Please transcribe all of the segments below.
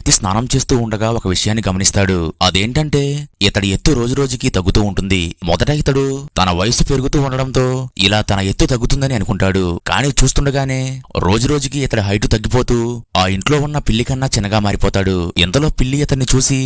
వ్యక్తి స్నానం చేస్తూ ఉండగా ఒక విషయాన్ని గమనిస్తాడు. అదేంటంటే ఇతడి ఎత్తు రోజురోజుకి తగ్గుతూ ఉంటుంది. మొదట ఇతడు తన వయసు పెరుగుతూ ఉండడంతో ఇలా తన ఎత్తు తగ్గుతుందని అనుకుంటాడు. కానీ చూస్తుండగానే రోజురోజుకి ఇతడి హైటు తగ్గిపోతూ ఆ ఇంట్లో ఉన్న పిల్లి కన్నా చిన్నగా మారిపోతాడు. ఇంతలో పిల్లి ఇతన్ని చూసి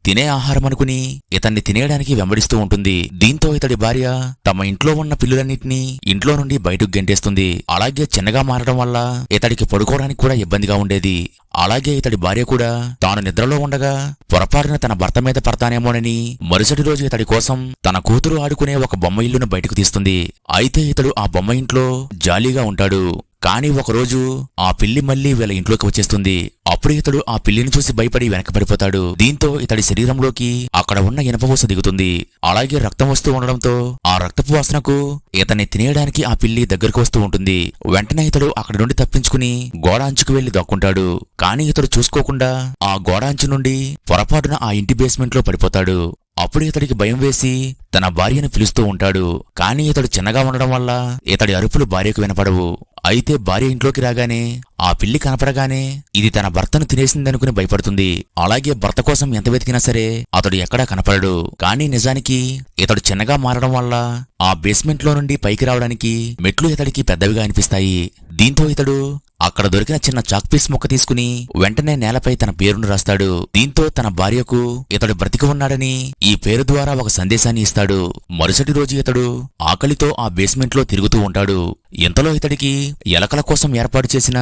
తినే ఆహారం అనుకుని ఇతన్ని తినేయడానికి వెంబడిస్తూ ఉంటుంది. దీంతో ఇతడి భార్య తమ ఇంట్లో ఉన్న పిల్లులన్నింటినీ ఇంట్లో నుండి బయటకు గెంటేస్తుంది. అలాగే చిన్నగా మారడం వల్ల ఇతడికి పడుకోవడానికి కూడా ఇబ్బందిగా ఉండేది. అలాగే ఇతడి భార్య కూడా తాను నిద్రలో ఉండగా పొరపాటున తన భర్త మీద పడతానేమోనని మరుసటి రోజు ఇతడి కోసం తన కూతురు ఆడుకునే ఒక బొమ్మ ఇల్లును బయటకు తీస్తుంది. అయితే ఇతడు ఆ బొమ్మ ఇంట్లో జాలీగా ఉంటాడు. కానీ ఒకరోజు ఆ పిల్లి మళ్లీ వీళ్ళ ఇంట్లోకి వచ్చేస్తుంది. అప్పుడు ఇతడు ఆ పిల్లిని చూసి భయపడి వెనకబడిపోతాడు. దీంతో ఇతడి శరీరంలోకి అక్కడ ఉన్న ఇనపవూస దిగుతుంది. అలాగే రక్తం వస్తూ ఉండడంతో ఆ రక్తపు వాసనకు ఇతన్ని తినేయడానికి ఆ పిల్లి దగ్గరకు వస్తూ ఉంటుంది. వెంటనే ఇతడు అక్కడి నుండి తప్పించుకుని గోడ అంచుకు వెళ్లి దక్కుంటాడు. కానీ ఇతడు చూసుకోకుండా ఆ గోడ అంచు నుండి పొరపాటున ఆ ఇంటి బేస్మెంట్లో పడిపోతాడు. అప్పుడు ఇతడికి భయం వేసి తన భార్యను పిలుస్తూ ఉంటాడు. కానీ ఇతడు చిన్నగా ఉండడం వల్ల ఇతడి అరుపులు భార్యకు వినపడవు. అయితే భార్య ఇంట్లోకి రాగానే ఆ పిల్లి కనపడగానే ఇది తన భర్తను తినేసిందనుకుని భయపడుతుంది. అలాగే భర్త కోసం ఎంత వెతికినా సరే అతడు ఎక్కడా కనపడడు. కానీ నిజానికి ఇతడు చిన్నగా మారడం వల్ల ఆ బేస్మెంట్లో నుండి పైకి రావడానికి మెట్లు ఇతడికి పెద్దవిగా అనిపిస్తాయి. దీంతో ఇతడు అక్కడ దొరికిన చిన్న చాక్పీస్ ముక్క తీసుకుని వెంటనే నేలపై తన పేరును రాస్తాడు. దీంతో తన భార్యకు ఇతడు బ్రతికి ఉన్నాడని ఈ పేరు ద్వారా ఒక సందేశాన్ని ఇస్తాడు. మరుసటి రోజు ఇతడు ఆకలితో ఆ బేస్మెంట్లో తిరుగుతూ ఉంటాడు. ఇంతలో ఇతడికి ఎలకల కోసం ఏర్పాటు చేసిన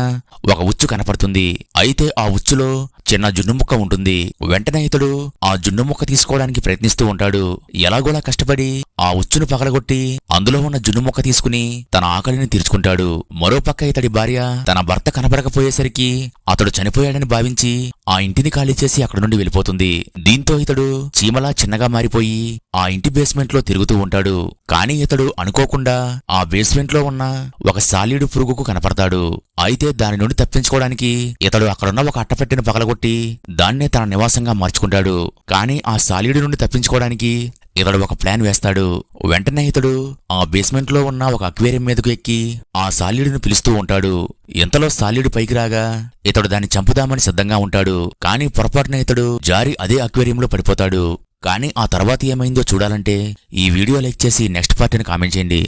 ఒక ఉచ్చు కనపడుతుంది. అయితే ఆ ఉచ్చులో చిన్న జున్ను ముక్క ఉంటుంది. వెంటనే ఇతడు ఆ జున్ను ముక్క తీసుకోవడానికి ప్రయత్నిస్తూ ఉంటాడు. ఎలాగోలా కష్టపడి ఆ ఉచ్చును పగలగొట్టి అందులో ఉన్న జున్ను ముక్క తీసుకుని తన ఆకలిని తీర్చుకుంటాడు. మరోపక్క ఇతడి భార్య తన భర్త కనపడకపోయేసరికి అతడు చనిపోయాడని భావించి ఆ ఇంటిని ఖాళీ చేసి అక్కడి నుండి వెళ్ళిపోతుంది. దీంతో ఇతడు చీమలా చిన్నగా మారిపోయి ఆ ఇంటి బేస్మెంట్లో తిరుగుతూ ఉంటాడు. కానీ ఇతడు అనుకోకుండా ఆ బేస్మెంట్లో ఉన్న ఒక సాలీడు పురుగుకు కనపడతాడు. అయితే దాని నుండి తప్పించుకోవడానికి ఇతడు అక్కడున్న ఒక అట్టపెట్టెను పగలగొట్టి దాన్నే తన నివాసంగా మార్చుకుంటాడు. కానీ ఆ సాలీడు నుండి తప్పించుకోవడానికి ఇతడు ఒక ప్లాన్ వేస్తాడు. వెంటనే ఇతడు ఆ బేస్మెంట్లో ఉన్న ఒక అక్వేరియం మీదకు ఎక్కి ఆ సాలీడును పిలుస్తూ ఉంటాడు. ఇంతలో సాలీడు పైకి రాగా ఇతడు దాన్ని చంపుదామని సిద్ధంగా ఉంటాడు. కానీ పొరపాటున ఇతడు జారి అదే అక్వేరియంలో పడిపోతాడు. కానీ ఆ తర్వాత ఏమైందో చూడాలంటే ఈ వీడియో లైక్ చేసి నెక్స్ట్ పార్ట్ని కామెంట్ చేయండి.